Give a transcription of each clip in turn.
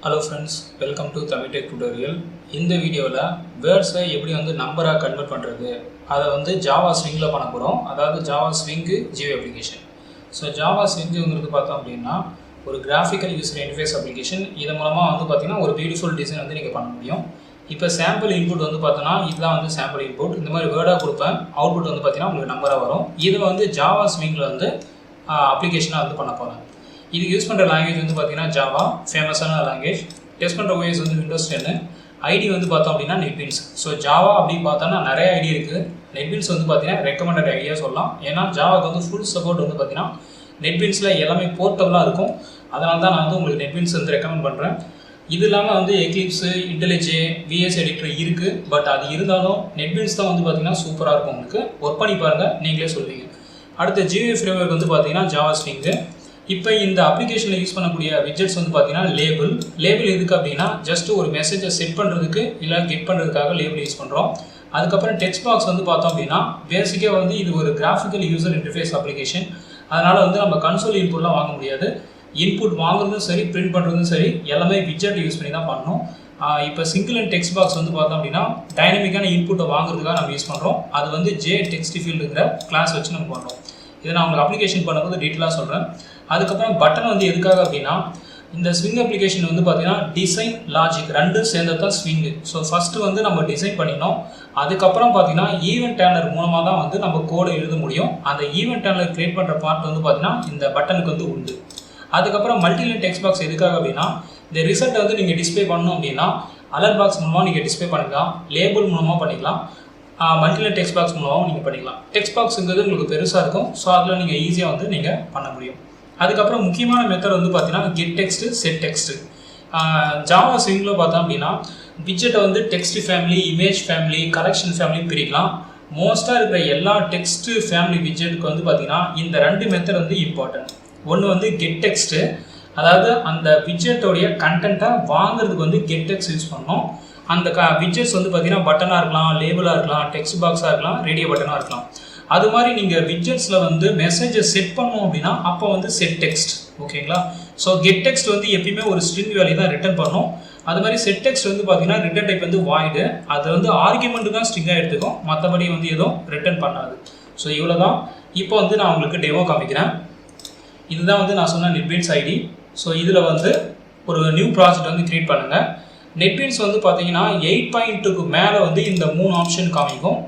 Hello friends, welcome to Tamil Tech Tutorial. இந்த வீடியோவில் வேர்ட்ஸை எப்படி நம்பராக கன்வெர்ட் பண்ணுறது அதை ஜாவா ஸ்விங்கில் பண்ண போகிறோம். அதாவது ஜாவா ஸ்விங்கு ஜியோ அப்ளிகேஷன். ஸோ ஜாவா ஸ்விங்குங்கிறது பார்த்தோம் அப்படின்னா ஒரு கிராஃபிக்கல் யூசர் இன்டர்ஃபேஸ் அப்ளிகேஷன். இது மூலமாக பார்த்தீங்கன்னா ஒரு பியூட்டிஃபுல் டிசைன் நீங்கள் பண்ண முடியும். இப்போ சாம்பிள் இன்புட் பார்த்தோன்னா இதுதான் சாம்பிள் இன்புட். இந்த மாதிரி வேர்டாக கொடுப்பேன். அவுட்புட் பார்த்தீங்கன்னா உங்களுக்கு நம்பராக வரும். இது ஜாவா ஸ்விங்கில் அப்ளிகேஷனாக பண்ண போகிறேன். இது யூஸ் பண்ணுற லாங்குவேஜ் பார்த்தீங்கன்னா ஜாவா, ஃபேமஸான லாங்குவேஜ். டெஸ்ட் பண்ணுற ஓஎஸ் விண்டோஸ் 10. ஐடி பார்த்தோம் அப்படின்னா நெட்பீன்ஸ். ஸோ ஜாவா அப்படின்னு பார்த்தோன்னா நிறைய ஐடி இருக்குது. நெட்பீன்ஸ் பார்த்தீங்கன்னா ரெக்கமெண்டட் ஐடியா சொல்லலாம். ஏன்னா ஜாவாக்கு ஃபுல் சப்போர்ட் பார்த்தீங்கன்னா நெட்பீன்ஸில் எல்லாமே போர்ட்டபுளாக இருக்கும். அதனால தான் நான் உங்களுக்கு நெட்பீன்ஸ் ரெக்கமெண்ட் பண்ணுறேன். இது இல்லாமல் எக்லிப்ஸு, இன்டெலிஜே, விஎஸ் எடிட்டர் இருக்குது. பட் அது இருந்தாலும் நெட்பீன்ஸ் தான் பார்த்தீங்கன்னா சூப்பராக இருக்கும். உங்களுக்கு ஒர்க் பண்ணி பாருங்கள், நீங்களே சொல்வீங்க. அடுத்த ஜியூஐ ஃப்ரேம்வொர்க் பார்த்தீங்கன்னா ஜாவா ஸ்விங்கு. இப்போ இந்த அப்ளிகேஷனில் யூஸ் பண்ணக்கூடிய விட்ஜெட்ஸ் பார்த்தீங்கன்னா லேபிள் எதுக்கு அப்படின்னா ஜஸ்ட் ஒரு மெசேஜை செட் பண்ணுறதுக்கு இல்லை கெட் பண்ணுறதுக்காக லேபிள் யூஸ் பண்ணுறோம். அதுக்கப்புறம் டெக்ஸ்ட் பாக்ஸ் பார்த்தோம் அப்படின்னா பேசிக்காக இது ஒரு கிராஃபிக்கல் யூசர் இன்டர்ஃபேஸ் அப்ளிகேஷன். அதனால் நம்ம கன்சோல் இன்புட்லாம் வாங்க முடியாது. இன்புட் வாங்குறதும் சரி, பிரிண்ட் பண்ணுறதும் சரி, எல்லாமே விட்ஜெட் யூஸ் பண்ணி தான் பண்ணணும். இப்போ சிங்கிள் அண்ட் டெக்ஸ்ட் பாக்ஸ் பார்த்தோம் அப்படின்னா டைனமிக்கான இன்புட்டை வாங்குறதுக்காக நம்ம யூஸ் பண்ணுறோம். அது ஜே டெக்ஸ்ட் ஃபீல்டுங்கிற கிளாஸ் வச்சு நம்ம பண்ணுறோம். இதை நான் உங்களுக்கு அப்ளிகேஷன் பண்ணும்போது டீட்டெயிலாக சொல்கிறேன். அதுக்கப்புறம் பட்டன் எதுக்காக அப்படின்னா இந்த ஸ்விங் அப்ளிகேஷன் பார்த்தீங்கன்னா டிசைன், லாஜிக் ரெண்டும் சேர்ந்தது தான் ஸ்விங்கு. ஸோ ஃபஸ்ட்டு நம்ம டிசைன் பண்ணினோம். அதுக்கப்புறம் பார்த்தீங்கன்னா ஈவென்ட் ஹேண்ட்லர் மூலமாக தான் நம்ம கோடை எழுத முடியும். அந்த ஈவென்ட் ஹேண்ட்லர் கிரியேட் பண்ணுற பார்ட் பார்த்தீங்கன்னா இந்த பட்டனுக்கு உண்டு. அதுக்கப்புறம் மல்டிலைன் டெக்ஸ்ட் பாக்ஸ் எதுக்காக அப்படின்னா இந்த ரிசல்ட்டை நீங்கள் டிஸ்பிளே பண்ணணும் அப்படின்னா அலர்ட் பாக்ஸ் மூலமாக நீங்கள் டிஸ்பிளே பண்ணிக்கலாம், லேபிள் மூலமாக பண்ணிக்கலாம், மல்டிலைன் டெக்ஸ்ட் பாக்ஸ் மூலமாகவும் நீங்கள் பண்ணிக்கலாம். டெக்ஸ்ட் பாக்ஸுங்கிறது உங்களுக்கு பெருசாக இருக்கும். ஸோ அதில் நீங்கள் ஈஸியாக நீங்கள் பண்ண முடியும். அதுக்கப்புறம் முக்கியமான மெத்தட் பார்த்தீங்கன்னா get text, set text. Java ஸ்விங்கில் பார்த்தோம் அப்படின்னா விட்ஜெட்டை text family, image family, collection family பிரிக்கலாம். மோஸ்ட்டாக இருக்கிற எல்லா டெக்ஸ்ட்டு ஃபேமிலி விட்ஜெட்டுக்கு பார்த்தீங்கன்னா இந்த ரெண்டு மெத்தட் இம்பார்ட்டன்ட். ஒன்று கெட் டெக்ஸ்ட்டு, அதாவது அந்த விட்ஜெட்டோடைய கண்டென்ட்டை வாங்குறதுக்கு கெட் டெக்ஸ்ட் யூஸ் பண்ணோம். அந்த விட்ஜெட்ஸ் பார்த்தீங்கன்னா பட்டனாக இருக்கலாம், லேபிளாக இருக்கலாம், டெக்ஸ்ட் பாக்ஸாக இருக்கலாம், ரேடியோ பட்டனாக இருக்கலாம். அது மாதிரி நீங்கள் விட்ஜெட்ஸில் மெசேஜை செட் பண்ணோம் அப்படின்னா அப்போ செட் டெக்ஸ்ட். ஓகேங்களா? ஸோ கெட் டெக்ஸ்ட் எப்பயுமே ஒரு ஸ்ட்ரிங் வேல்யூ தான் ரிட்டர்ன் பண்ணும். அது மாதிரி செட் டெக்ஸ்ட் பார்த்தீங்கன்னா ரிட்டர்ன் டைப் வாய்டு. அது ஆர்குமெண்ட் தான் ஸ்ட்ரிங்காக எடுத்துக்கும், மற்றபடி எதுவும் ரிட்டர்ன் பண்ணாது. ஸோ இவ்வளோ தான். இப்போ நான் உங்களுக்கு டெமோ காமிக்கிறேன். இதுதான் நான் சொன்ன நெட்பீன்ஸ் ஐடி. ஸோ இதில் ஒரு நியூ ப்ராஜெக்ட் கிரியேட் பண்ணுங்கள். நெட்பீன்ஸ் பார்த்தீங்கன்னா 8.2க்கு மேலே இந்த 3 ஆப்ஷன் காமிக்கும்.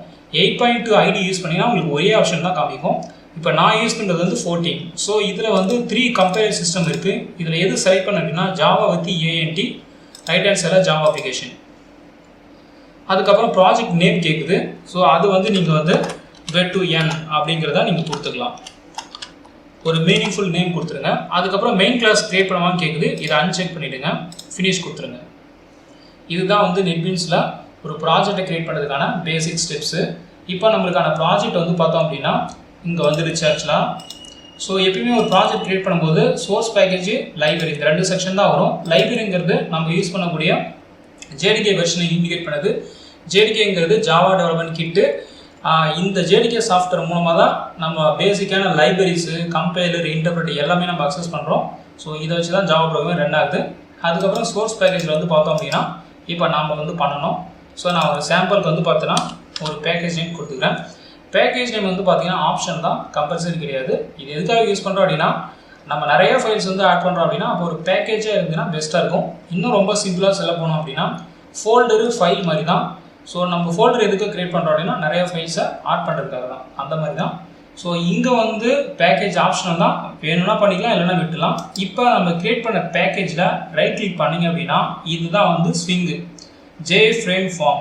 8.2 ஐடி யூஸ் பண்ணிங்கன்னா உங்களுக்கு ஒரே ஆப்ஷன் தான் காமிக்கும். இப்போ நான் யூஸ் பண்ணுறது 14. ஸோ இதில் 3 கம்பேர் சிஸ்டம் இருக்குது. இதில் எது செலக்ட் பண்ண அப்படின்னா Java with AND, right hand சைடில் ஜாவா அப்ளிகேஷன். அதுக்கப்புறம் ப்ராஜெக்ட் நேம் கேட்குது. ஸோ அது நீங்கள் வெட் டு என் அப்படிங்கிறத நீங்கள் கொடுத்துக்கலாம். ஒரு மீனிங்ஃபுல் நேம் கொடுத்துருங்க. அதுக்கப்புறம் மெயின் கிளாஸ் கிரியேட் பண்ணவான்னு கேட்குது. இதை அன்செக் பண்ணிவிடுங்க, ஃபினிஷ் கொடுத்துருங்க. இதுதான் நெட்பீன்ஸில் ஒரு ப்ராஜெக்டை கிரியேட் பண்ணுறதுக்கான பேசிக் ஸ்டெப்ஸு. இப்போ நம்மளுக்கான ப்ராஜெக்ட் பார்த்தோம் அப்படின்னா இங்கே வந்துடுச்சு ஆக்சுவலாக. ஸோ எப்பயுமே ஒரு ப்ராஜெக்ட் கிரியேட் பண்ணும்போது சோர்ஸ் பேக்கேஜ், லைப்ரரி இந்த 2 செக்ஷன் தான் வரும். லைப்ரரிங்கிறது நம்ம யூஸ் பண்ணக்கூடிய ஜேடிகே வெர்ஷனை இண்டிகேட் பண்ணுது. ஜேடிகேங்கிறது ஜாவா டெவலப்மெண்ட் கிட்டு. இந்த ஜேடிகே சாஃப்ட்வேர் மூலமாக தான் நம்ம பேசிக்கான லைப்ரரிஸு, கம்பைலர், இன்டர்பிரட் எல்லாமே நம்ம அக்சஸ் பண்ணுறோம். ஸோ இதை வச்சு தான் ஜாவா ப்ரோக்ராம் ரன் ஆகுது. அதுக்கப்புறம் சோர்ஸ் பேக்கேஜில் பார்த்தோம் அப்படின்னா இப்போ நாம் பண்ணணும். ஸோ நான் ஒரு சாம்பிளுக்கு பார்த்தோன்னா ஒரு பேக்கேஜ் நேம் கொடுத்துக்கிறேன். பேக்கேஜ் நேம் பார்த்தீங்கன்னா ஆப்ஷன் தான், கம்பல்சரி கிடையாது. இது எதுக்காக யூஸ் பண்ணுறோம் அப்படின்னா நம்ம நிறைய ஃபைல்ஸ் ஆட் பண்ணுறோம் அப்படின்னா அப்போ ஒரு பேக்கேஜாக இருந்துன்னா பெஸ்ட்டாக இருக்கும். இன்னும் ரொம்ப சிம்பிளாக செல்ல போனோம் அப்படின்னா ஃபோல்டரு, ஃபைல் மாதிரி தான். ஸோ நம்ம ஃபோல்டர் எதுக்கு கிரியேட் பண்ணுறோம் அப்படின்னா நிறைய ஃபைல்ஸை ஆட் பண்ணுறதுக்காக தான், அந்த மாதிரி தான். ஸோ இங்கே பேக்கேஜ் ஆப்ஷனல் தான், வேணும்னா பண்ணிக்கலாம், இல்லைன்னா விட்டுலாம். இப்போ நம்ம கிரியேட் பண்ண பேக்கேஜில் ரைட் கிளிக் பண்ணிங்க அப்படின்னா இதுதான் ஸ்விங்கு, ஜே ஃப்ரேம் ஃபார்ம்.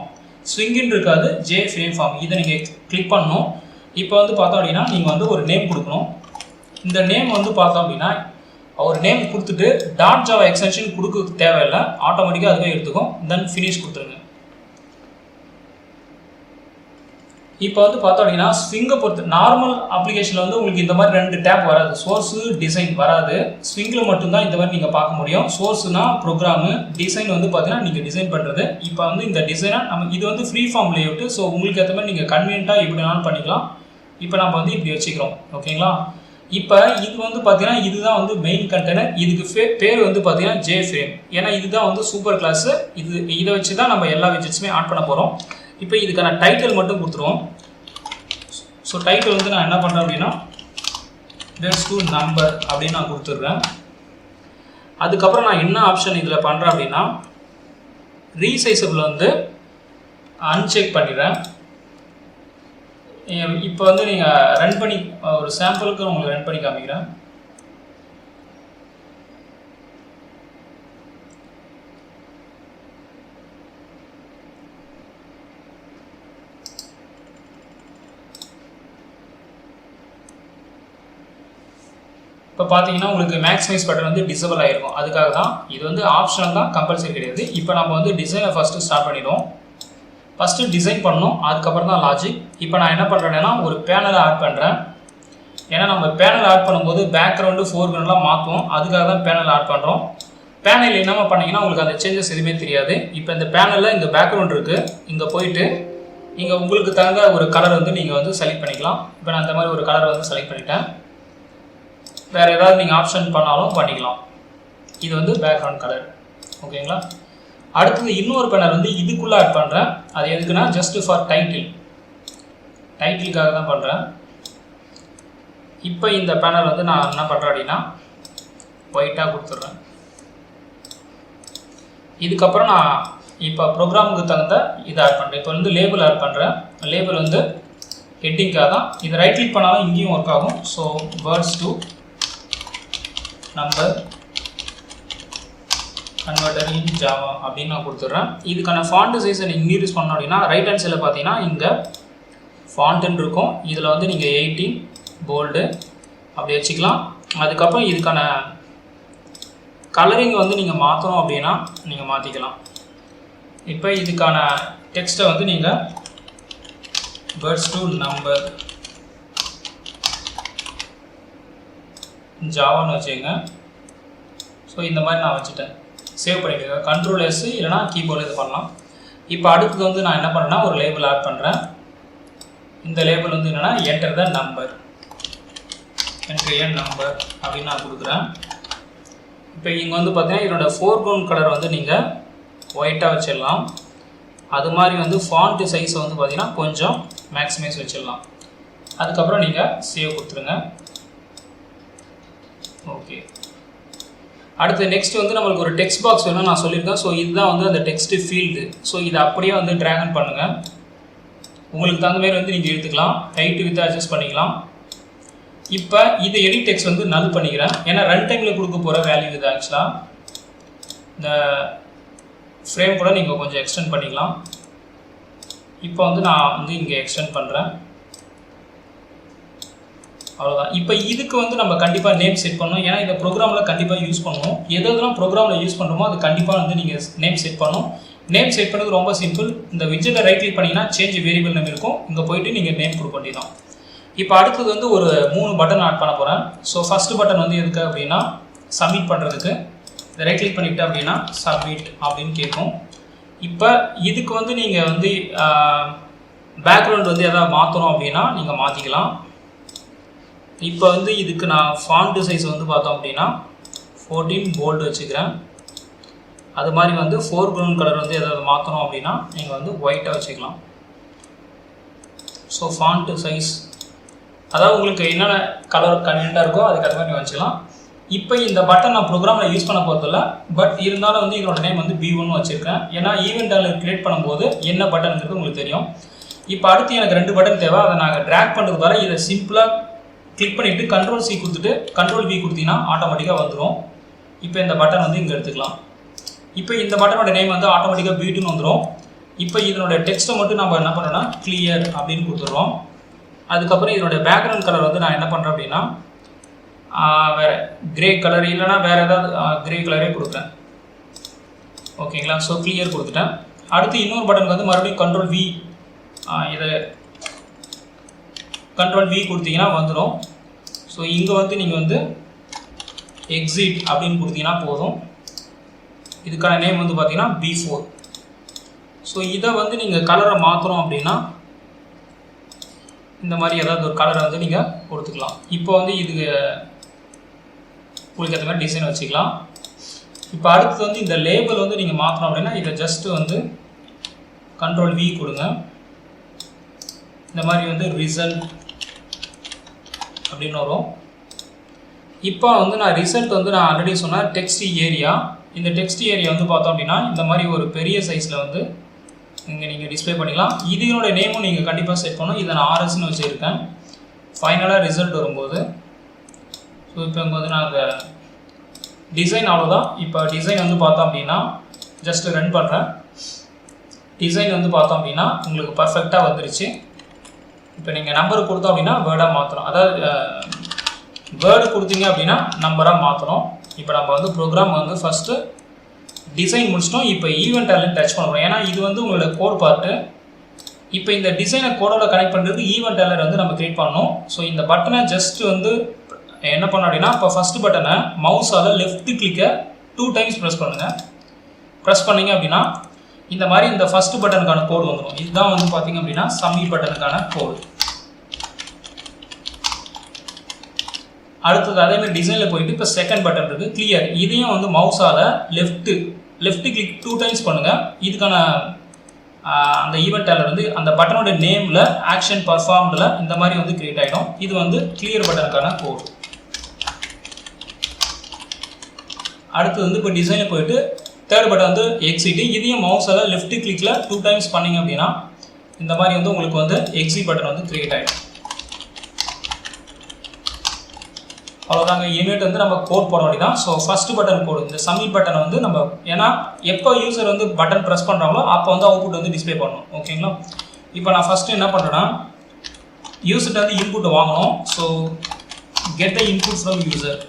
ஸ்விங்குன்னு இருக்காது, ஜே ஃப்ரேம் ஃபார்ம். இதை நீங்கள் கிளிக் பண்ணணும். இப்போ பார்த்தோம் அப்படின்னா நீங்கள் ஒரு நேம் கொடுக்கணும். இந்த நேம் பார்த்தோம் அப்படின்னா ஒரு நேம் கொடுத்துட்டு டாட் ஜாவா எக்ஸ்டென்ஷன் கொடுக்க தேவையில்லை, ஆட்டோமேட்டிக்காக அதுவே எடுத்துக்கும். தென் ஃபினிஷ் கொடுத்துருங்க. இப்போ பார்த்தோம் அப்படின்னா ஸ்விங்கை பொறுத்து நார்மல் அப்ளிகேஷனில் உங்களுக்கு இந்த மாதிரி 2 டேப் வராது. சோர்ஸு, டிசைன் வராது. ஸ்விங்கில் மட்டும்தான் இந்த மாதிரி நீங்கள் பார்க்க முடியும். சோர்ஸ்னா ப்ரோக்ராமு, டிசைன் பார்த்தீங்கன்னா நீங்கள் டிசைன் பண்ணுறது. இப்போ இந்த டிசைனாக நம்ம இது ஃப்ரீ ஃபார்ம் லேஅவுட்டு. ஸோ உங்களுக்கு ஏற்ற மாதிரி நீங்கள் கன்வீனியண்ட்டாக எப்படி வேணாலும் பண்ணிக்கலாம். இப்போ நம்ம இப்படி வச்சுக்கிறோம். ஓகேங்களா? இப்போ இது வந்து பார்த்தீங்கன்னா இதுதான் வந்து மெயின் கண்டெய்னர். இதுக்கு பேர் வந்து பார்த்தீங்கன்னா ஜே ஃப்ரேம். ஏன்னா இதுதான் வந்து சூப்பர் கிளாஸு. இதை வச்சு தான் நம்ம எல்லா விஜெட்ஸுமே ஆட் பண்ண போகிறோம். இப்போ இதுக்கான டைட்டில் மட்டும் கொடுத்துருவோம். ஸோ டைட்டில் வந்து நான் என்ன பண்ணுறேன் அப்படின்னா வேர்ஸ் டு நம்பர் அப்படின்னு நான் கொடுத்துட்றேன். அதுக்கப்புறம் நான் என்ன ஆப்ஷன் இதில் பண்ணுறேன் அப்படின்னா ரீசைசபிள் வந்து அன்செக் பண்ணிடுறேன். இப்போ வந்து நீங்கள் ரன் பண்ணி ஒரு சாம்பிளுக்கு உங்களுக்கு ரன் பண்ணி காமிக்கிறேன். இப்போ பார்த்தீங்கன்னா உங்களுக்கு மேக்ஸிமைஸ் பட்டன் வந்து டிசபிள் ஆகிருக்கும். அதுக்காக தான் இது வந்து ஆப்ஷனல் தான், கம்பல்சரி கிடையாது. இப்போ நம்ம வந்து டிசைனை ஃபஸ்ட்டு ஸ்டார்ட் பண்ணிடுவோம். ஃபஸ்ட்டு டிசைன் பண்ணணும், அதுக்கப்புறம் தான் லாஜிக். இப்போ நான் என்ன பண்ணுறேன்னா ஒரு பேனலை ஆட் பண்ணுறேன். ஏன்னா நம்ம பேனல் ஆட் பண்ணும்போது பேக்ரவுண்டு ஃபோர்க்ரவுண்ட்லாம் மாற்றுவோம். அதுக்காக தான் பேனல் ஆட் பண்ணுறோம். பேனல் என்னமா பண்ணிங்கன்னா உங்களுக்கு அந்த சேஞ்சஸ் எதுவுமே தெரியாது. இப்போ இந்த பேனலில் இந்த பேக்ரவுண்ட் இருக்குது. இங்கே போயிட்டு இங்கே உங்களுக்கு தகுந்த ஒரு கலர் வந்து நீங்கள் வந்து செலக்ட் பண்ணிக்கலாம். இப்போ நான் இந்த மாதிரி ஒரு கலரை வந்து செலக்ட் பண்ணிட்டேன். வேறு ஏதாவது நீங்கள் ஆப்ஷன் பண்ணாலும் பண்ணிக்கலாம். இது வந்து பேக்ரவுண்ட் கலர். ஓகேங்களா? அடுத்தது இன்னொரு பேனல் வந்து இதுக்குள்ளே ஆட் பண்ணுறேன். அது எதுக்குன்னா ஜஸ்ட் ஃபார் டைட்டிலுக்காக தான் பண்ணுறேன். இப்போ இந்த பேனல் வந்து நான் என்ன பண்ணுறேன் அப்படின்னா ஒயிட்டாக கொடுத்துட்றேன். இதுக்கப்புறம் நான் இப்போ ப்ரோக்ராமுக்கு தகுந்த இதை ஆட் பண்ணுறேன். இப்போ வந்து லேபிள் ஆட் பண்ணுறேன். லேபிள் வந்து ஹெட்டிங்காக தான். இதை ரைட் கிளிக் பண்ணாலும் இங்கேயும் ஒர்க் ஆகும். So words to number converter in Java அப்படின்னு நான் கொடுத்துட்றேன். இதுக்கான ஃபாண்ட் சைஸை நீங்கள் இன்க்ரீஸ் பண்ணோம் அப்படின்னா ரைட் ஹேண்ட் சைடில் பார்த்தீங்கன்னா இங்கே ஃபாண்ட்டுன்னு இருக்கும். இதில் வந்து நீங்கள் 18 போல்டு அப்படி வச்சுக்கலாம். அதுக்கப்புறம் இதுக்கான கலரிங் வந்து நீங்கள் மாற்றணும் அப்படின்னா நீங்கள் மாற்றிக்கலாம். இப்போ இதுக்கான டெக்ஸ்ட்டை வந்து நீங்கள் வேர்ட்ஸ் டு நம்பர் ஜாவான்னு வச்சுக்கோங்க. ஸோ இந்த மாதிரி நான் வச்சுட்டேன். சேவ் பண்ணிவிடுங்க. கண்ட்ரோல் எஸ் இல்லைனா கீபோர்டில் இது பண்ணலாம். இப்போ அடுத்தது வந்து நான் என்ன பண்ணுறேன்னா ஒரு லேபிள் ஆட் பண்ணுறேன். இந்த லேபிள் வந்து என்னென்னா enter the number, enter a number அப்படின்னு நான் கொடுக்குறேன். இப்போ இங்கே வந்து பார்த்தீங்கன்னா இதனோட ஃபோர்க்ரவுண்ட் கலர் வந்து நீங்கள் ஒயிட்டாக வச்சிடலாம். அது மாதிரி வந்து ஃபாண்ட் சைஸை வந்து பார்த்தீங்கன்னா கொஞ்சம் மேக்ஸிமைஸ் வச்சிடலாம். அதுக்கப்புறம் நீங்கள் சேவ் கொடுத்துருங்க. ஓகே. அடுத்து நெக்ஸ்ட் வந்து நம்மளுக்கு ஒரு டெக்ஸ்ட் பாக்ஸ் வேணும்னு நான் சொல்லியிருக்கேன். ஸோ இதுதான் வந்து அந்த டெக்ஸ்ட் ஃபீல்டு. ஸோ இதை அப்படியே வந்து ட்ராகன் பண்ணுங்கள். உங்களுக்கு தகுந்த மாதிரி வந்து நீங்கள் எடுத்துக்கலாம். ஹைட்டு வித் அட்ஜஸ்ட் பண்ணிக்கலாம். இப்போ இது எடிட் டெக்ஸ்ட் வந்து நல் பண்ணிக்கிறேன். ஏன்னா ரன் டைமில் கொடுக்க போகிற வேல்யூ இது. ஆக்சுவலாக இந்த ஃப்ரேம் கூட நீங்கள் கொஞ்சம் எக்ஸ்டெண்ட் பண்ணிக்கலாம். இப்போ வந்து நான் வந்து இங்கே எக்ஸ்டெண்ட் பண்ணுறேன். அவ்வளோதான். இப்போ இதுக்கு வந்து நம்ம கண்டிப்பாக நேம் செட் பண்ணணும். ஏன்னா இந்த ப்ரோக்ராமில் கண்டிப்பாக யூஸ் பண்ணுவோம். எதெல்லாம் ப்ரோக்ராமில் யூஸ் பண்ணுறோமோ அது கண்டிப்பாக வந்து நீங்கள் நேம் செட் பண்ணணும். நேம் செட் பண்ணுறது ரொம்ப சிம்பிள். இந்த விட்ஜெட்டை ரைட் கிளிக் பண்ணிங்கன்னா சேஞ்ச் வேரியபிள் நேம் இருக்கும். இங்கே போயிட்டு நீங்கள் நேம் கொடுக்க வேண்டியதான். இப்போ அடுத்தது வந்து ஒரு 3 பட்டன் ஆட் பண்ண போகிறேன். ஸோ ஃபஸ்ட்டு பட்டன் வந்து எதுக்கு அப்படின்னா சப்மிட் பண்ணுறதுக்கு. இதை ரைட் கிளிக் பண்ணிவிட்டு அப்படின்னா சப்மிட் அப்படின்னு கேட்கும். இப்போ இதுக்கு வந்து நீங்கள் வந்து பேக்ரவுண்ட் வந்து எதாவது மாற்றணும் அப்படின்னா நீங்கள் மாற்றிக்கலாம். இப்போ வந்து இதுக்கு நான் ஃபாண்ட் சைஸ் வந்து பார்த்தோம் அப்படின்னா 14 போல்டு வச்சுக்கிறேன். அது மாதிரி வந்து ஃபோர்க்ரவுண்ட் கலர் வந்து எதாவது மாற்றணும் அப்படின்னா நீங்கள் வந்து ஒயிட்டாக வச்சுக்கலாம். ஸோ ஃபாண்ட் சைஸ் அதாவது உங்களுக்கு என்னென்ன கலர் கன்வீனியண்ட்டாக இருக்கோ அதுக்கு மாதிரி வச்சுக்கலாம். இப்போ இந்த பட்டன் நான் ப்ரோக்ராமில் யூஸ் பண்ண போகிறதில்ல. பட் இருந்தாலும் வந்து இதோட நேம் வந்து B1 வச்சுருக்கேன். ஏன்னா ஈவெண்ட் ஆல் கிரியேட் பண்ணும்போது என்ன பட்டனுங்கிறது உங்களுக்கு தெரியும். இப்போ அடுத்து எனக்கு 2 பட்டன் தேவை. அதை நாங்கள் ட்ராக் பண்ணுறது வர இதை சிம்பிளாக கிளிக் பண்ணிவிட்டு கண்ட்ரோல் C கொடுத்துட்டு கண்ட்ரோல் V கொடுத்தீங்கன்னா ஆட்டோமேட்டிக்காக வந்துடும். இப்போ இந்த பட்டன் வந்து இங்கே எடுத்துக்கலாம். இப்போ இந்த பட்டனோட நேம் வந்து ஆட்டோமேட்டிக்காக B2ன்னு வந்துடும். இப்போ இதனோட டெக்ஸ்ட்டை மட்டும் நம்ம என்ன பண்ணுறோன்னா கிளியர் அப்படின்னு கொடுத்துட்றோம். அதுக்கப்புறம் இதனோட பேக்ரவுண்ட் கலர் வந்து நான் என்ன பண்ணுறேன் அப்படின்னா வேறு கிரே கலர் இல்லைனா வேறு ஏதாவது கிரே கலரே கொடுக்குறேன். ஓகேங்களா? ஸோ கிளியர் கொடுத்துட்டேன். அடுத்து இன்னொரு பட்டனுக்கு வந்து மறுபடியும் கண்ட்ரோல் V இதை கண்ட்ரோல் V கொடுத்தீங்கன்னா வந்துடும். ஸோ இங்கே வந்து நீங்கள் வந்து எக்ஸிட் அப்படின்னு கொடுத்தீங்கன்னா போதும். இதுக்கான நேம் வந்து பார்த்தீங்கன்னா B4. ஸோ இதை வந்து நீங்கள் கலரை மாற்றணும் அப்படின்னா இந்த மாதிரி ஏதாவது ஒரு கலரை வந்து நீங்கள் கொடுத்துக்கலாம். இப்போ வந்து இதுக்கு உங்களுக்கு ஏற்ற மாதிரி டிசைன் வச்சுக்கலாம். இப்போ அடுத்து வந்து இந்த லேபிள் வந்து நீங்கள் மாற்றணும் அப்படின்னா இதை ஜஸ்ட்டு வந்து Ctrl V கொடுங்க. இந்த மாதிரி வந்து ரிசல்ட் அப்படின்னு வரும். இப்போ வந்து நான் ரிசல்ட் வந்து நான் ஆல்ரெடி சொன்னேன் டெக்ஸ்ட் ஏரியா. இந்த டெக்ஸ்ட் ஏரியா வந்து பார்த்தோம் அப்படின்னா இந்த மாதிரி ஒரு பெரிய சைஸில் வந்து இங்கே நீங்கள் டிஸ்பிளே பண்ணிக்கலாம். இதனோட நேமும் நீங்கள் கண்டிப்பாக செட் பண்ணணும். இதை நான் RSன்னு வச்சுருக்கேன். ஃபைனலாக ரிசல்ட் வரும்போது ஸோ இப்போ இங்கே வந்து நான் அந்த டிசைன் அவ்வளோதான். இப்போ டிசைன் வந்து பார்த்தோம் அப்படின்னா ஜஸ்ட் ரன் பண்ணுறேன். டிசைன் வந்து பார்த்தோம் அப்படின்னா உங்களுக்கு பர்ஃபெக்டாக வந்துருச்சு. இப்போ நீங்கள் நம்பர் கொடுத்தோம் அப்படின்னா வேர்டாக மாற்றணும். அதாவது வேர்டு கொடுத்தீங்க அப்படின்னா நம்பராக மாற்றணும். இப்போ நம்ம வந்து ப்ரோக்ராம் வந்து ஃபஸ்ட்டு டிசைன் முடிச்சிட்டோம். இப்போ ஈவெண்ட் எல்லாம் டச் பண்ணுறோம். ஏன்னா இது வந்து உங்களோட கோட் பார்ட்டு. இப்போ இந்த டிசைனை கோடோட கனெக்ட் பண்ணுறதுக்கு ஈவெண்ட் எல்லாம் வந்து நம்ம கிரியேட் பண்ணணும். ஸோ இந்த பட்டனை ஜஸ்ட் வந்து என்ன பண்ணோம் அப்படின்னா இப்போ ஃபஸ்ட்டு பட்டனை மவுஸால் லெஃப்ட் கிளிக்கை 2 டைம்ஸ் ப்ரெஸ் பண்ணுங்கள். ப்ரெஸ் பண்ணிங்க அப்படின்னா இந்த மாதிரி இந்த ஃபஸ்ட்டு பட்டனுக்கான கோடு வந்துடும். இதுதான் வந்து பார்த்தீங்க அப்படின்னா சப்மிட் பட்டனுக்கான கோடு. அடுத்தது அதேமாதிரி டிசைனில் போயிட்டு இப்போ செகண்ட் பட்டன் இருக்குது கிளியர். இதையும் வந்து மவுஸால் லெஃப்ட் கிளிக் 2 டைம்ஸ் பண்ணுங்கள். இதுக்கான அந்த ஈவெண்ட்டால் வந்து அந்த பட்டனோட நேமில் ஆக்ஷன் பர்ஃபார்ம்டில் இந்த மாதிரி வந்து கிரியேட் ஆகிடும். இது வந்து கிளியர் பட்டனுக்கான கோடு. அடுத்து வந்து இப்போ டிசைனில் போயிட்டு தேர்ட் பட்டன் வந்து எக்ஸிட். இதையும் மவுஸால் லெஃப்ட் கிளிக்கில் 2 டைம்ஸ் பண்ணிங்க அப்படின்னா இந்த மாதிரி வந்து உங்களுக்கு வந்து எக்ஸிட் பட்டன் வந்து கிரியேட் ஆகிடும். அவ்வளோதாங்க. இனிமேட் வந்து நம்ம கோட் போட வேண்டியதான். ஸோ ஃபஸ்ட்டு பட்டன் கோடு இந்த சப்மிட் பட்டனை வந்து நம்ம ஏன்னா எப்போ யூசர் வந்து பட்டன் ப்ரெஸ் பண்ணுறாங்களோ அப்போ வந்து அவுட்புட் வந்து டிஸ்பிளே பண்ணணும். ஓகேங்களா? இப்போ நான் ஃபஸ்ட்டு என்ன பண்ணுறேன்னா யூசர்கிட்ட வந்து இன்புட் வாங்கணும். So get the input from user.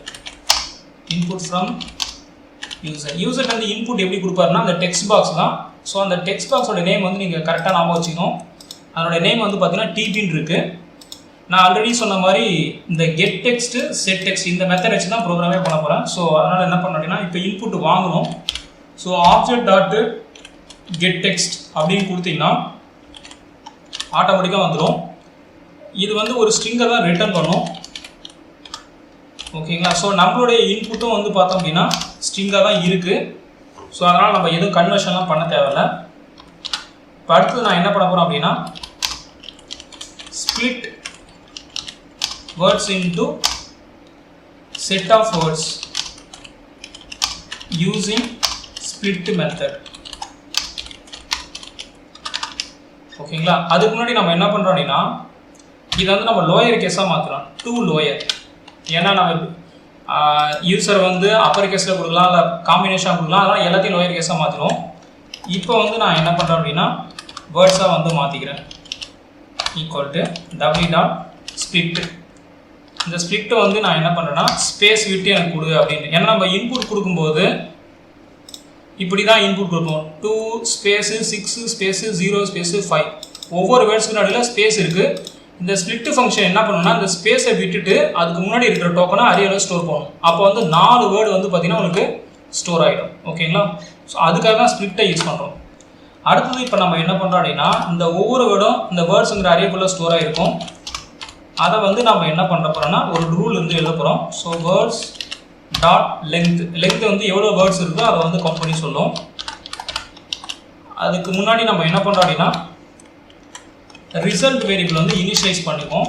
Input from user. யூசர்கிட்ட வந்து இன்புட் எப்படி கொடுப்பாருன்னா அந்த டெக்ஸ்ட் பாக்ஸ் தான். ஸோ அந்த டெக்ஸ்ட் பாக்ஸோட நேம் வந்து நீங்கள் கரெக்டாக ஞாபகம் வச்சுக்கணும். அதோட நேம் வந்து பார்த்தீங்கன்னா டிபின்னு இருக்குது. நான் ஆல்ரெடி சொன்ன மாதிரி இந்த கெட் டெக்ஸ்ட் செட் டெக்ஸ்ட் இந்த மெத்தட் வச்சு தான் ப்ரோக்ராமே பண்ண போகிறேன். ஸோ அதனால் என்ன பண்ண அப்படின்னா இப்போ இன்புட் வாங்கணும். So object dot get text அப்படின்னு கொடுத்தீங்கன்னா ஆட்டோமேட்டிக்காக வந்துடும். இது வந்து ஒரு ஸ்ட்ரிங்கை தான் ரிட்டர்ன் பண்ணும். ஓகேங்களா? ஸோ நம்மளுடைய இன்புட்டும் வந்து பார்த்தோம் அப்படின்னா ஸ்ட்ரிங்காக தான் இருக்குது. ஸோ அதனால் நம்ம எதுவும் கன்வர்ஷன்லாம் பண்ண தேவையில்லை. இப்போ அடுத்தது நான் என்ன பண்ண போகிறேன் அப்படின்னா split words into set of words using split method. ஓகேங்களா? அதுக்கு முன்னாடி நம்ம என்ன பண்ணுறோம் அப்படின்னா இதை வந்து நம்ம லோயர் கேஸாக மாற்றுறோம். 2 லோயர். ஏன்னா நம்ம யூசர் வந்து அப்பர் கேஸில் கொடுக்கலாம் இல்லை காம்பினேஷனாக கொடுக்கலாம். அதனால் எல்லாத்தையும் லோயர் கேஸாக மாற்றிடுவோம். இப்போ வந்து நான் என்ன பண்ணுறேன் அப்படின்னா வேர்ட்ஸாக வந்து மாற்றிக்கிறேன். Equal to w.split. இந்த ஸ்ப்ளிட்டை வந்து நான் என்ன பண்ணுறேன்னா ஸ்பேஸ் விட்டு எனக்கு கொடு அப்படின்னு. ஏன்னா நம்ம இன்புட் கொடுக்கும்போது இப்படி தான் இன்புட் கொடுப்போம். 2 ஸ்பேஸு 6 ஸ்பேஸு 0 ஸ்பேஸு 5 ஒவ்வொரு வேர்ட்ஸுக்கு நடுவில் ஸ்பேஸ் இருக்குது. இந்த ஸ்ப்ளிட் ஃபங்க்ஷன் என்ன பண்ணணும்னா இந்த ஸ்பேஸை விட்டுட்டு அதுக்கு முன்னாடி இருக்கிற டோக்கனை அரியரில் ஸ்டோர் பண்ணணும். அப்போ வந்து 4 வேர்டு வந்து பார்த்திங்கன்னா உங்களுக்கு ஸ்டோர் ஆகிடும். ஓகேங்களா? ஸோ அதுக்காக தான் ஸ்ப்ளிட்டை யூஸ் பண்ணுறோம். அடுத்தது இப்போ நம்ம என்ன பண்ணுறோம் அப்படின்னா இந்த ஒவ்வொரு வேர்டும் இந்த வேர்ட்ஸுங்கிற அரியக்குள்ளே ஸ்டோர் ஆகிருக்கும். அதை வந்து நம்ம என்ன பண்ண போகிறோம்னா ஒரு ரூல் வந்து எழுத போகிறோம். ஸோ வேர்ட்ஸ் டாட் லென்த் வந்து எவ்வளோ வேர்ட்ஸ் இருக்கோ அதை வந்து கவுண்ட் பண்ணி சொல்லும். அதுக்கு முன்னாடி நம்ம என்ன பண்ணுறோம் அப்படின்னா ரிசல்ட் வேரியபிள் வந்து இனிஷியலைஸ் பண்ணிப்போம்.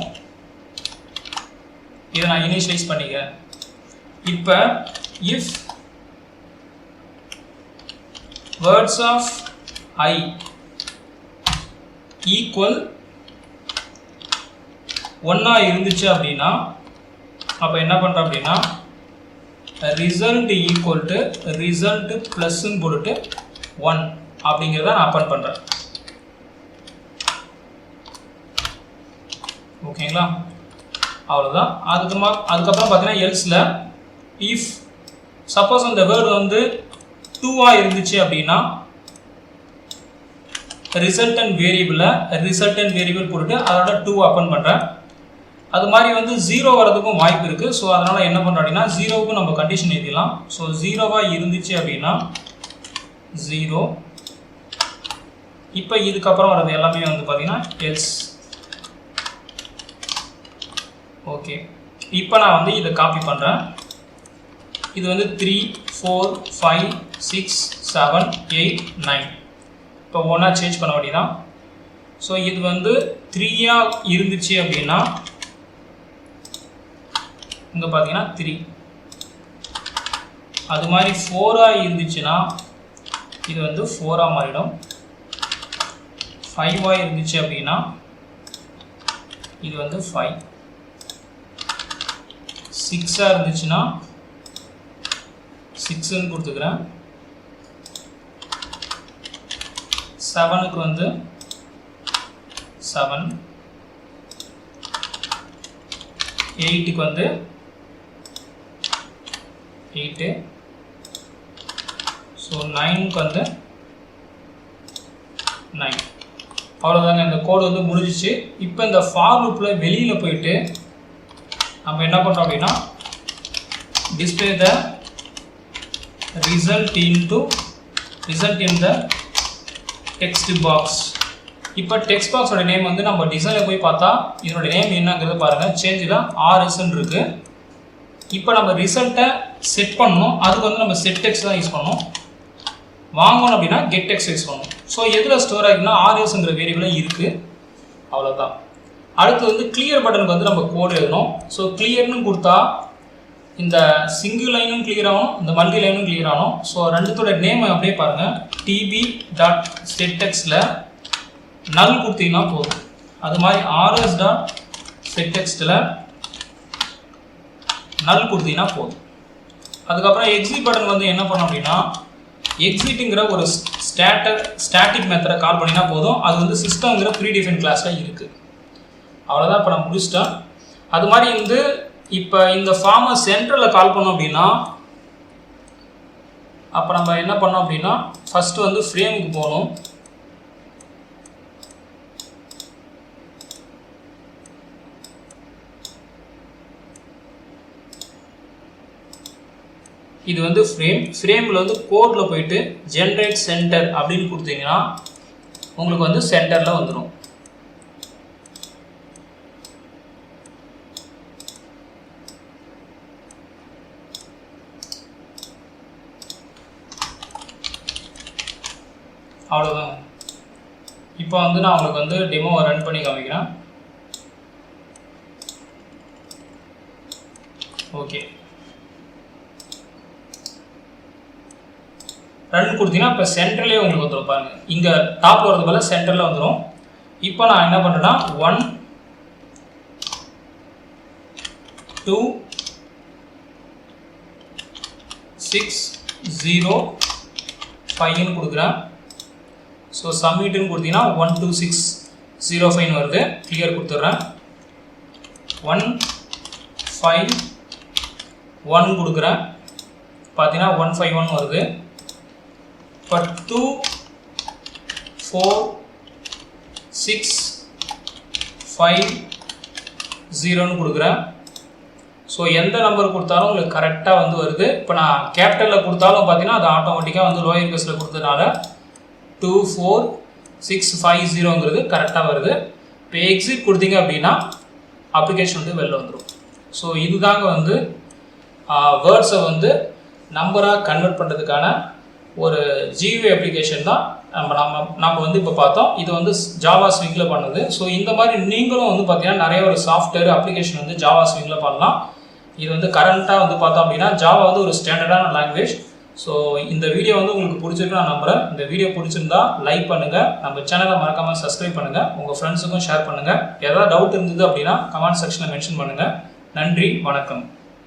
இதை நான் இனிஷியலைஸ் பண்ணிக்கிறேன். இப்போ if words of I equal 1 இருந்துச்சு அப்படின்னா அப்போ என்ன பண்ணுறோம் அப்படின்னா ரிசல்ட் ஈக்குவல் டு ரிசல்ட் ப்ளஸ்ன்னு போட்டுட்டு 1 அப்படிங்கிறத நான் அப்பன் பண்ணுறேன். ஓகேங்களா? அவ்வளோதான். அதுக்கப்புறம் பார்த்தீங்கன்னா எல்ஸில் இஃப் சப்போஸ் அந்த வேர்டு வந்து 2 இருந்துச்சு அப்படின்னா ரிசல்டன் வேரியபிள் போட்டுட்டு அதோட 2 அப்பன் பண்ணுறேன். அது மாதிரி வந்து 0 வரதுக்கும் வாய்ப்பு இருக்குது. ஸோ அதனால் என்ன பண்ணுறோம் அப்படின்னா 0க்கு நம்ம கண்டிஷன் எழுதிடலாம். ஸோ 0 இருந்துச்சு அப்படின்னா 0. இப்போ இதுக்கப்புறம் வர்றது எல்லாமே வந்து பார்த்தீங்கன்னா எல்ஸ். ஓகே, இப்போ நான் வந்து இதை காப்பி பண்ணுறேன். இது வந்து 3 4 5 6 7 8 9. இப்போ ஒன்றா சேஞ்ச் பண்ண வேண்டியதான். ஸோ இது வந்து 3 இருந்துச்சு அப்படின்னா இங்கே பார்த்தீங்கன்னா 3. அது மாதிரி 4 இருந்துச்சுன்னா இது வந்து 4 மாறிடும். 5 இருந்துச்சு அப்படின்னா இது வந்து 5. 6 இருந்துச்சுன்னா 6ன்னு கொடுத்துக்கிறேன். 7க்கு வந்து 7, 8க்கு வந்து 8, ஸோ 9க்கு வந்து 9. அவ்வளோதாங்க, இந்த கோடு வந்து முடிஞ்சிச்சு. இப்போ இந்த ஃபார் லூப்பில் வெளியில் போயிட்டு நம்ம என்ன பண்ணுறோம் அப்படின்னா display the result in the text box. இப்போ டெக்ஸ்ட் பாக்ஸோட நேம் வந்து நம்ம டிசைனில் போய் பார்த்தா இதனோட நேம் என்னங்கிறது பாருங்கள், சேஞ்சில் RSன்னு இருக்குது. இப்போ நம்ம ரிசல்ட்டை செட் பண்ணணும், அதுக்கு வந்து நம்ம செட் டெக்ஸ்ட் தான் யூஸ் பண்ணணும். வாங்கணும் அப்படின்னா கெட் டெக்ஸ்ட் யூஸ் பண்ணணும். ஸோ எதில் ஸ்டோர் ஆகிருக்குன்னா RSங்கிற வேரியபிளாக இருக்குது. அவ்வளோதான். அடுத்து வந்து கிளியர் பட்டனுக்கு வந்து நம்ம கோடு எழுதணும். ஸோ கிளியர்னு கொடுத்தா இந்த சிங்கிள் லைனும் கிளியர் ஆகும், இந்த மல்டி லைனும் கிளியர் ஆகும். ஸோ ரெண்டுத்தோட நேம் அப்படியே பாருங்கள், tb.setText நல் கொடுத்தீங்கன்னா போதும். அது மாதிரி rs.setText நல் கொடுத்தீங்கன்னா போதும். அதுக்கப்புறம் எக்ஸிட் பட்டன் வந்து என்ன பண்ணோம் அப்படின்னா எக்ஸிட்டுங்கிற ஒரு ஸ்டாட்டிக் மெத்தடை கால் பண்ணினா போதும். அது வந்து சிஸ்டம்ங்கிற ப்ரீ டிஃபைன் கிளாஸில் இருக்குது. அவ்வளோதான், இப்போ நான் முடிச்சிட்டேன். அது மாதிரி வந்து இப்போ இந்த ஃபார்மை சென்டரில் கால் பண்ணோம் அப்படின்னா அப்போ நம்ம என்ன பண்ணோம் அப்படின்னா ஃபஸ்ட்டு வந்து ஃப்ரேமுக்கு போகணும். இது வந்து ஃப்ரேமில் வந்து கோடில் போயிட்டு ஜென்ரேட் சென்டர் அப்படின்னு கொடுத்தீங்கன்னா உங்களுக்கு வந்து சென்டரில் வந்துடும். அவ்வளோதாங்க. இப்போ வந்து நான் உங்களுக்கு வந்து டெமோவை ரன் பண்ணி காமிக்கிறேன். ஓகே, ரன் கொடுத்தீங்கன்னா இப்போ சென்டர்லேயே உங்களுக்கு வந்துடும். பாருங்கள், இங்கே டாப்பில் வரது போல் சென்டரில் வந்துடும். இப்போ நான் என்ன பண்ணுறேன்னா 1 2 6 0 5ன்னு கொடுக்குறேன். ஸோ சப்மிட்னு கொடுத்தீங்கன்னா 1 2 6 0 5 வருது. கிளியர் கொடுத்துட்றேன். 1 5 1 கொடுக்குறேன். பார்த்தீங்கன்னா 1 5 1 வருது. இப்போ 2 4 6 5 0ன்னு கொடுக்குறேன். ஸோ எந்த நம்பர் கொடுத்தாலும் உங்களுக்கு கரெக்டாக வந்து வருது. இப்போ நான் கேபிட்டலில் கொடுத்தாலும் பார்த்தீங்கன்னா அது ஆட்டோமேட்டிக்காக வந்து லோயர் கேஸில் கொடுத்ததுனால 2 4 6 5 0ங்கிறது கரெக்டாக வருது. இப்போ எக்ஸிட் கொடுத்தீங்க அப்படின்னா அப்ளிகேஷன் வந்து வெளில வந்துடும். ஸோ இதுதாங்க வந்து வேர்ட்ஸை வந்து நம்பராக கன்வெர்ட் பண்ணுறதுக்கான ஒரு GUI அப்ளிகேஷன் தான் நம்ம வந்து இப்போ பார்த்தோம். இது வந்து ஜாவா ஸ்விங்கில் பண்ணுது. ஸோ இந்த மாதிரி நீங்களும் வந்து பார்த்தீங்கன்னா நிறைய ஒரு சாஃப்ட்வேர் அப்ளிகேஷன் வந்து ஜாவா ஸ்விங்கில் பண்ணலாம். இது வந்து கரண்ட்டாக வந்து பார்த்தோம் அப்படின்னா ஜாவா வந்து ஒரு ஸ்டாண்டர்டான லாங்குவேஜ். ஸோ இந்த வீடியோ வந்து உங்களுக்கு பிடிச்சிருக்கு நான் நம்புகிறேன். இந்த வீடியோ பிடிச்சிருந்தா லைக் பண்ணுங்கள், நம்ம சேனலை மறக்காமல் சப்ஸ்கிரைப் பண்ணுங்கள், உங்கள் ஃப்ரெண்ட்ஸுக்கும் ஷேர் பண்ணுங்கள். ஏதாவது டவுட் இருந்தது அப்படின்னா கமெண்ட் செக்ஷனில் மென்ஷன் பண்ணுங்கள். நன்றி, வணக்கம்.